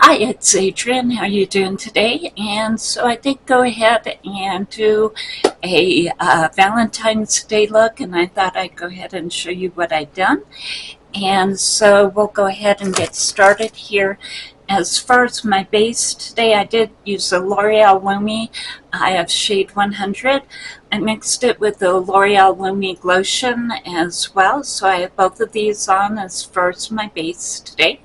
Hi, it's Adrian. How are you doing today? And so I did go ahead and do a Valentine's Day look, and I thought I'd go ahead and show you what I'd done. And so we'll go ahead and get started here. As far as my base today, I did use the L'Oreal Lumi. I have shade 100. I mixed it with the L'Oreal Lumi Glotion as well, so I have both of these on as far as my base today.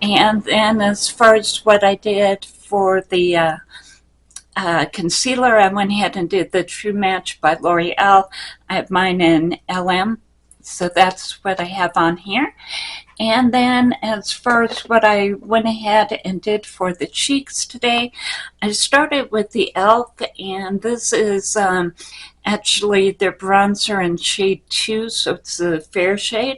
And then as far as what I did for the concealer, I went ahead and did the True Match by L'Oreal. I have mine in LM, so that's what I have on here. And then as far as what I went ahead and did for the cheeks today, I started with the e.l.f. and this is actually their bronzer in shade 2, so it's a fair shade.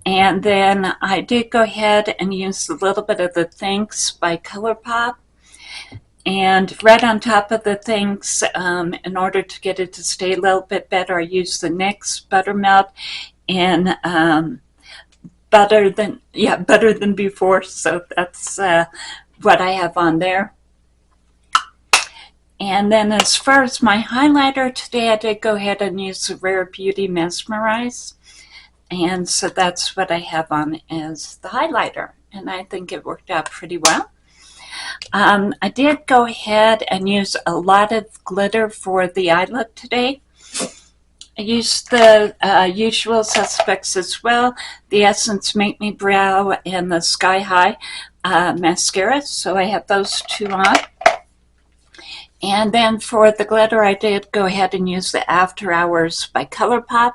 And then I did go ahead and use a little bit of the Thanks by Colourpop. And right on top of the Thanks, in order to get it to stay a little bit better, I used the NYX Buttermelt in Better Than Before. So that's what I have on there. And then as far as my highlighter today, I did go ahead and use the Rare Beauty Mesmerize. And so that's what I have on as the highlighter. And I think it worked out pretty well. I did go ahead and use a lot of glitter for the eye look today. I used the usual suspects as well. The Essence Make Me Brow and the Sky High mascara. So I have those two on. And then for the glitter, I did go ahead and use the After Hours by Colourpop.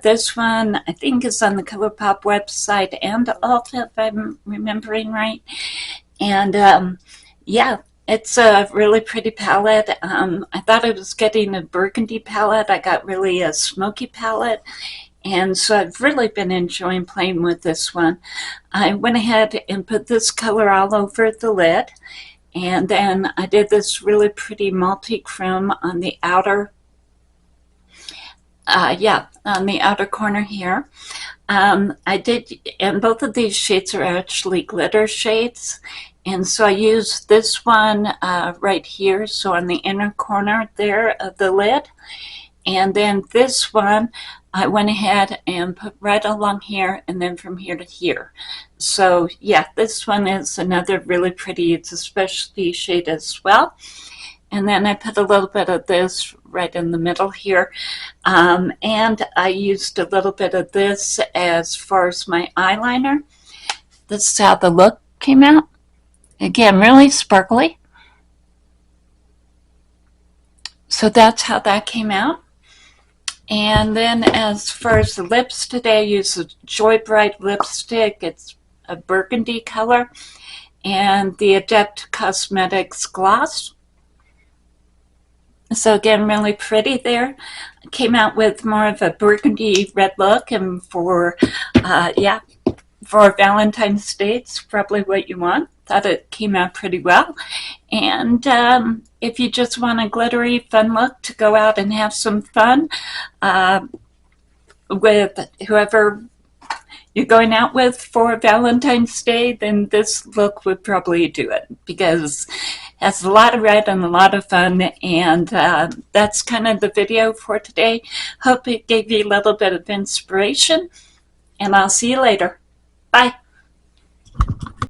This one, I think, is on the Colourpop website and Ulta, if I'm remembering right. And yeah, it's a really pretty palette. I thought I was getting a burgundy palette. I got really a smoky palette. And so I've really been enjoying playing with this one. I went ahead and put this color all over the lid. And then I did this really pretty multi-chrome on the outer on the outer corner here. I did, and both of these shades are actually glitter shades. And so I used this one right here, so on the inner corner there of the lid. And then this one, I went ahead and put right along here and then from here to here. So yeah, this one is another really pretty, it's a specialty shade as well. And then I put a little bit of this right in the middle here. And I used a little bit of this as far as my eyeliner. This is how the look came out. Again, really sparkly. So that's how that came out. And then as far as the lips today, I used a Joy Bright lipstick. It's a burgundy color. And the Adept Cosmetics gloss. So again, really pretty there. Came out with more of a burgundy red look, and for Valentine's Day, it's probably what you want. Thought it came out pretty well. And if you just want a glittery, fun look to go out and have some fun with whoever you're going out with for Valentine's Day, then this look would probably do it, because it has a lot of red and a lot of fun. And that's kind of the video for today. Hope it gave you a little bit of inspiration, and I'll see you later. Bye.